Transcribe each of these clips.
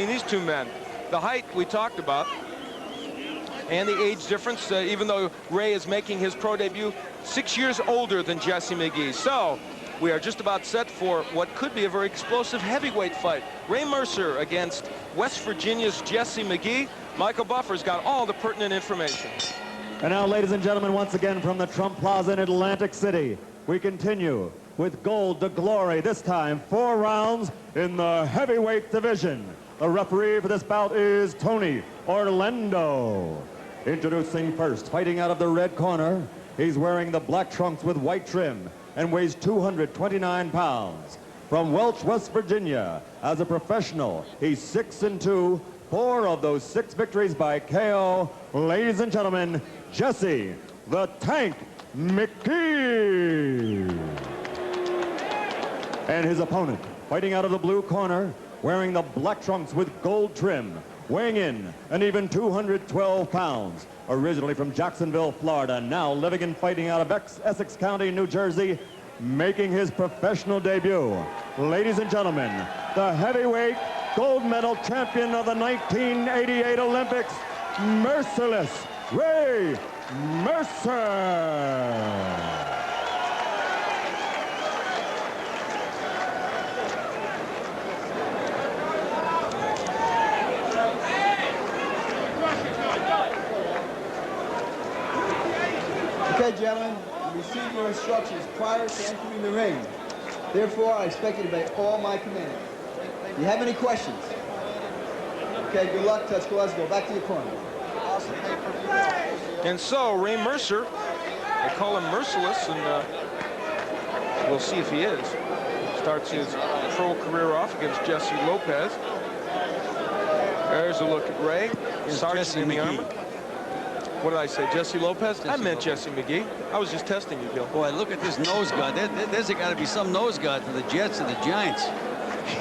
These two men, the height we talked about, and the age difference, even though Ray is making his pro debut 6 years older than Jesse Mcghee. So we are just about set for what could be a very explosive heavyweight fight. Ray Mercer against West Virginia's Jesse Mcghee. Michael Buffer's got all the pertinent information. And now, ladies and gentlemen, once again from the Trump Plaza in Atlantic City, we continue with Gold to Glory, this time 4 rounds in the heavyweight division. The referee for this bout is Tony Orlando. Introducing first, fighting out of the red corner, he's wearing the black trunks with white trim and weighs 229 pounds. From Welch, West Virginia, as a professional, he's 6-2, 4 of those 6 victories by KO. Ladies and gentlemen, Jesse the Tank Mcghee. And his opponent, fighting out of the blue corner, wearing the black trunks with gold trim, weighing in an even 212 pounds. Originally from Jacksonville, Florida, now living and fighting out of Essex County, New Jersey, making his professional debut. Ladies and gentlemen, the heavyweight gold medal champion of the 1988 Olympics, Merciless Ray Mercer. Okay, gentlemen, you received your instructions prior to entering the ring. Therefore, I expect you to obey all my commands. Do you have any questions? Okay, good luck, Tuscaloosa. Go back to your corner. And so, Ray Mercer, they call him Merciless, and we'll see if he is. Starts his pro career off against Jesse Lopez. There's a look at Ray. Sergeant in the Army. What did I say, Jesse Lopez? I meant Jesse Mcghee. I was just testing you, Gil. Boy, look at this nose guard. There's got to be some nose guard for the Jets and the Giants.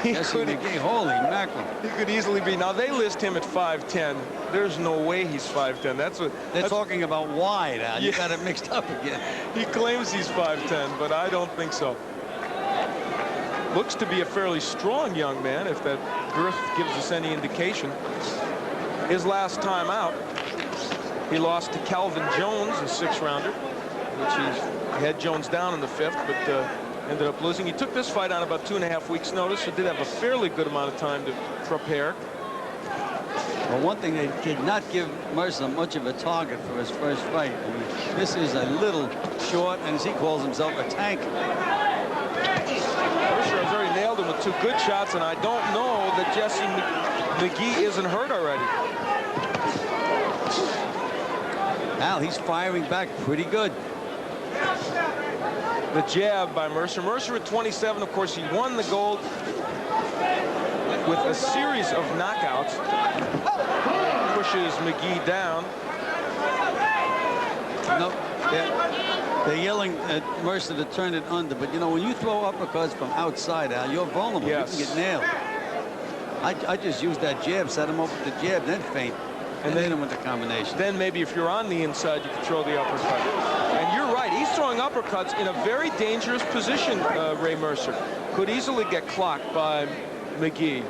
Jesse Mcghee, holy mackerel. He could easily be. Now, they list him at 5'10". There's no way he's 5'10". They're talking about wide, Al. You got it mixed up again. He claims he's 5'10", but I don't think so. Looks to be a fairly strong young man, if that girth gives us any indication. His last time out, he lost to Calvin Jones, a 6-rounder, which he had Jones down in the 5th, but ended up losing. He took this fight on about 2.5 weeks' notice, so did have a fairly good amount of time to prepare. Well, one thing, they did not give Mercer much of a target for his first fight. I mean, this is a little short, and as he calls himself, a tank. Mercer has already nailed him with 2 good shots, and I don't know that Jesse Mcghee isn't hurt already. Al, he's firing back pretty good. The jab by Mercer. Mercer at 27, of course, he won the gold with a series of knockouts. Pushes Mcghee down. No, they're yelling at Mercer to turn it under, but you know, when you throw uppercuts from outside, Al, you're vulnerable. Yes. You can get nailed. I just used that jab, set him up with the jab, then feint. And then hit him with the combination. Then maybe if you're on the inside, you can throw the uppercut. And you're right, he's throwing uppercuts in a very dangerous position, Ray Mercer. Could easily get clocked by Mcghee.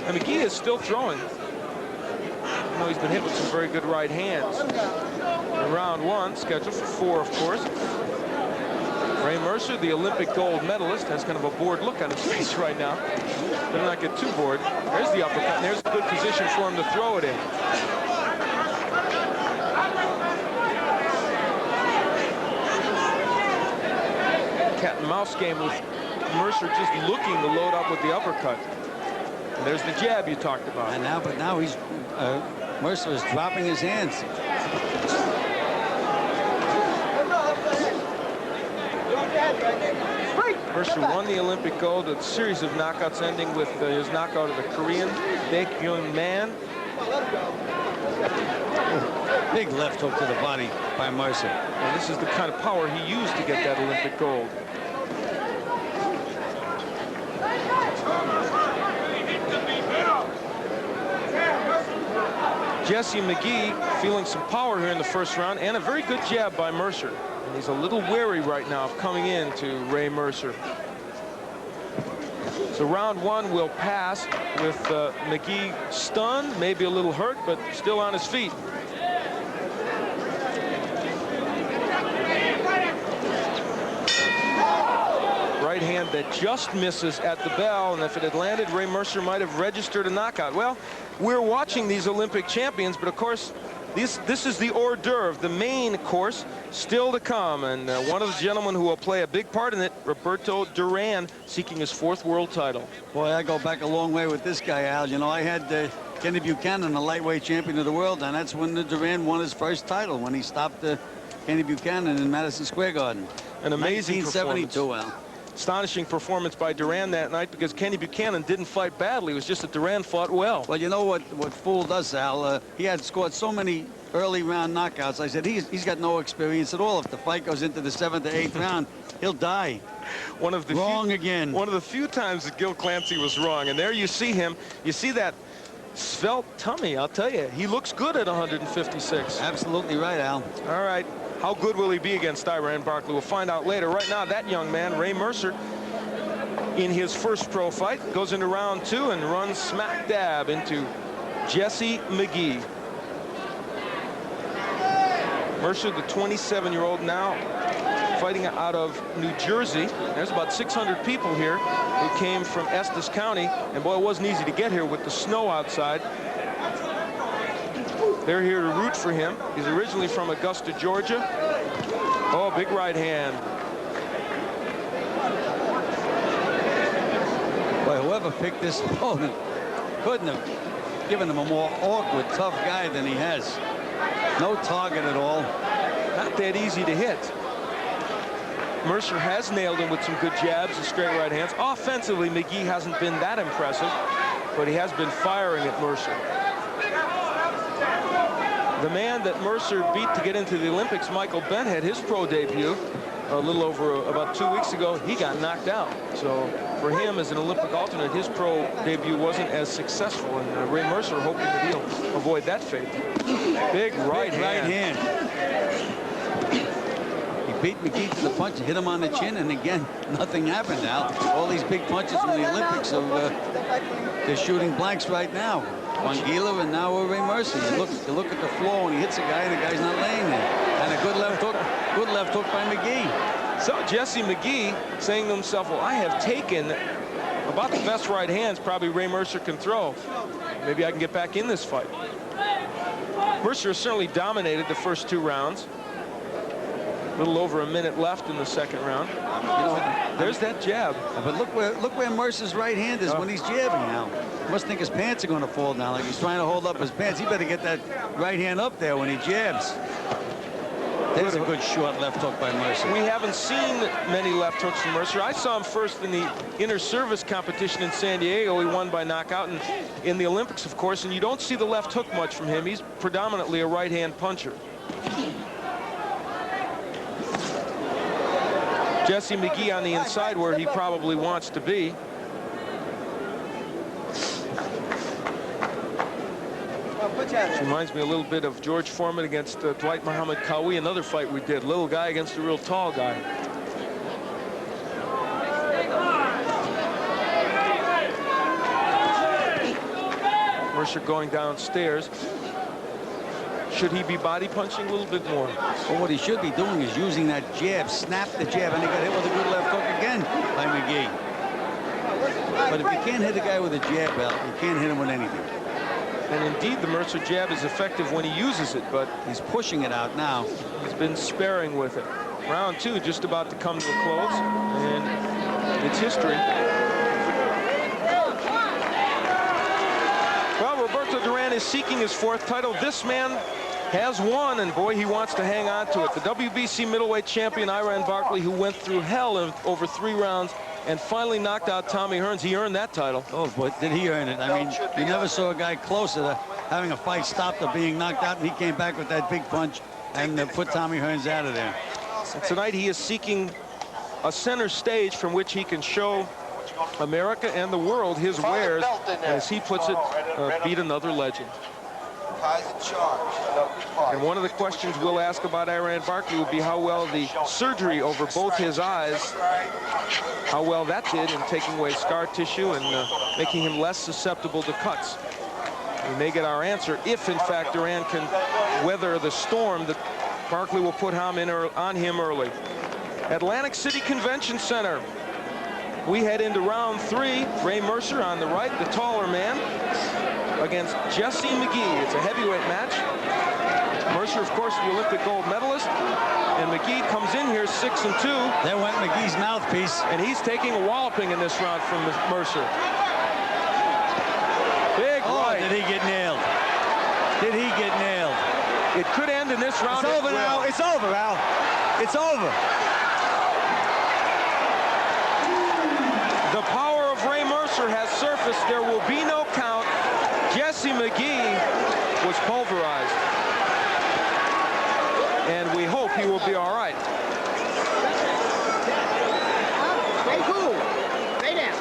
And Mcghee is still throwing. You know, he's been hit with some very good right hands. In round 1, scheduled for 4, of course. Ray Mercer, the Olympic gold medalist, has kind of a bored look on his face right now. Better not get too bored. There's the uppercut, and there's a good position for him to throw it in. Cat and mouse game with Mercer just looking to load up with the uppercut. And there's the jab you talked about. And now he's Mercer is dropping his hands. Mercer won the Olympic gold with a series of knockouts, ending with his knockout of the Korean Baek Yoon Man. Big left hook to the body by Mercer. And this is the kind of power he used to get that Olympic gold. Jesse Mcghee feeling some power here in the first round, and a very good jab by Mercer. And he's a little wary right now of coming in to Ray Mercer. So round one will pass with Mcghee stunned, maybe a little hurt, but still on his feet. Right hand that just misses at the bell, and if it had landed, Ray Mercer might have registered a knockout. Well, we're watching these Olympic champions, but of course, this is the hors d'oeuvre, the main course still to come, and one of the gentlemen who will play a big part in it, Roberto Duran, seeking his 4th world title. Boy, I go back a long way with this guy, Al. You know, I had Kenny Buchanan, the lightweight champion of the world, and that's when Duran won his first title, when he stopped Kenny Buchanan in Madison Square Garden. An amazing 1972, Al. Astonishing performance by Duran that night, because Kenny Buchanan didn't fight badly. It was just that Duran fought well. Well, you know what fooled us, Al? He had scored so many early round knockouts. I said, he's got no experience at all. If the fight goes into the 7th or 8th round, he'll die. One of the few times that Gil Clancy was wrong. And there you see him. You see that svelte tummy. I'll tell you, he looks good at 156. Absolutely right, Al. All right. How good will he be against Iran Barkley? We'll find out later. Right now, that young man, Ray Mercer, in his first pro fight, goes into round 2 and runs smack dab into Jesse Mcghee. Mercer, the 27-year-old, now fighting out of New Jersey. There's about 600 people here who came from Estes County, and boy, it wasn't easy to get here with the snow outside. They're here to root for him. He's originally from Augusta, Georgia. Oh, big right hand. Boy, whoever picked this opponent couldn't have given him a more awkward, tough guy than he has. No target at all. Not that easy to hit. Mercer has nailed him with some good jabs and straight right hands. Offensively, Mcghee hasn't been that impressive, but he has been firing at Mercer. The man that Mercer beat to get into the Olympics, Michael Bent, had his pro debut a little over about 2 weeks ago. He got knocked out. So for him as an Olympic alternate, his pro debut wasn't as successful, and Ray Mercer hoping that he'll avoid that fate. Big right hand. He beat Mcghee to the punch, hit him on the chin, and again, nothing happened now. All these big punches from the Olympics, they're shooting blanks right now. Mcghee and now Ray Mercer. You look at the floor when he hits a guy and the guy's not laying there. And a good left hook by Mcghee. So Jesse Mcghee saying to himself, well, I have taken about the best right hands probably Ray Mercer can throw. Maybe I can get back in this fight. Mercer certainly dominated the first 2 rounds. A little over a minute left in the 2nd round. You know, there's that jab. But look where Mercer's right hand is when he's jabbing now. Must think his pants are going to fall down, like he's trying to hold up his pants. He better get that right hand up there when he jabs. There's a good short left hook by Mercer. We haven't seen many left hooks from Mercer. I saw him first in the inter service competition in San Diego. He won by knockout, and in the Olympics, of course, and you don't see the left hook much from him. He's predominantly a right-hand puncher. Jesse Mcghee on the inside where he probably wants to be. Which reminds me a little bit of George Foreman against Dwight Muhammad Qawi, another fight we did. Little guy against a real tall guy. Mercer going downstairs. Should he be body punching a little bit more? Well, what he should be doing is using that jab, snap the jab, and he got hit with a good left hook again by Mcghee. But if you can't hit a guy with a jab, Al, you can't hit him with anything. And indeed, the Mercer jab is effective when he uses it, but he's pushing it out now. He's been sparing with it. Round 2 just about to come to a close, and it's history. Well, Roberto Duran is seeking his 4th title. This man has won, and boy, he wants to hang on to it. The WBC middleweight champion, Iran Barkley, who went through hell in over 3 rounds, and finally knocked out Tommy Hearns. He earned that title. Oh, boy, did he earn it. I mean, you never saw a guy closer to having a fight stopped or being knocked out, and he came back with that big punch and put Tommy Hearns out of there. And tonight he is seeking a center stage from which he can show America and the world his wares, as he puts it, beat another legend. And one of the questions we'll ask about Iran Barkley will be how well the surgery over both his eyes, how well that did in taking away scar tissue and making him less susceptible to cuts. We may get our answer if, in fact, Iran can weather the storm that Barkley will put on him early. Atlantic City Convention Center. We head into round 3. Ray Mercer on the right, the taller man, against Jesse Mcghee. It's a heavyweight match. Mercer, of course, the Olympic gold medalist. And Mcghee comes in here 6-2. There went Mcgee's mouthpiece. And he's taking a walloping in this round from Mercer. Big right. Did he get nailed? Did he get nailed? It could end in this round. It's over now. It's over, Al. It's over. The power of Ray Mercer has surfaced. There will be no count. Jesse Mcghee was pulverized. And we hope he will be all right. Stay cool. Stay down.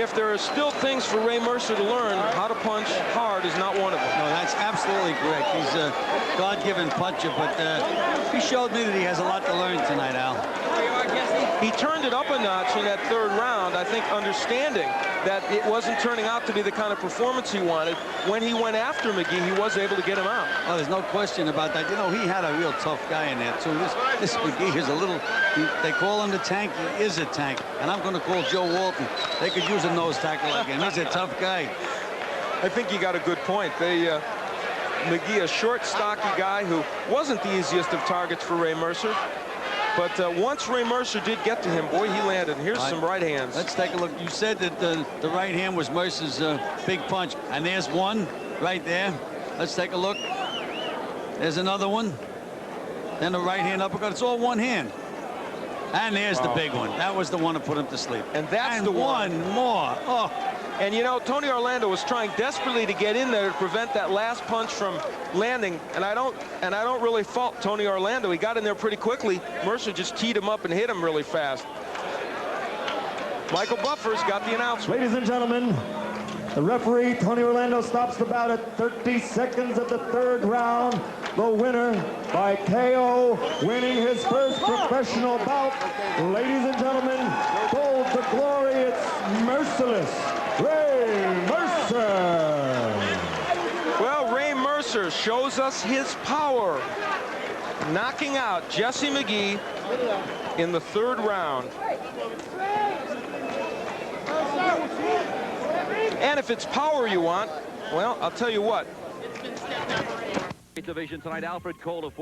If there are still things for Ray Mercer to learn, how to punch hard is not one of them. No, that's absolutely correct. He's a God-given puncher, but he showed me that he has a lot to learn tonight, Al. He turned it up a notch in that third round, I think, understanding that it wasn't turning out to be the kind of performance he wanted. When he went after Mcghee, he was able to get him out. Oh, there's no question about that. You know, he had a real tough guy in there, too. This Mcghee is a little, they call him the tank. He is a tank. And I'm going to call Joe Walton. They could use a nose tackle like him. He's a tough guy. I think you got a good point. Mcghee, a short, stocky guy who wasn't the easiest of targets for Ray Mercer. But once Ray Mercer did get to him, boy, he landed. And here's some right hands. Let's take a look. You said that the right hand was Mercer's big punch. And there's one right there. Let's take a look. There's another one. Then the right hand uppercut. It's all one hand. And there's the big one. That was the one to put him to sleep. And that's the one more. Oh. And you know, Tony Orlando was trying desperately to get in there to prevent that last punch from landing. And I don't really fault Tony Orlando. He got in there pretty quickly. Mercer just teed him up and hit him really fast. Michael Buffer's got the announcement. Ladies and gentlemen, the referee, Tony Orlando, stops the bout at 30 seconds of the third round. The winner by KO, winning his first professional bout. Ladies and gentlemen, gold to glory, it's merciless Ray Mercer. Well, Ray Mercer shows us his power, knocking out Jesse Mcghee in the third round. And if it's power you want, well, I'll tell you what. Division tonight, Alfred Cole of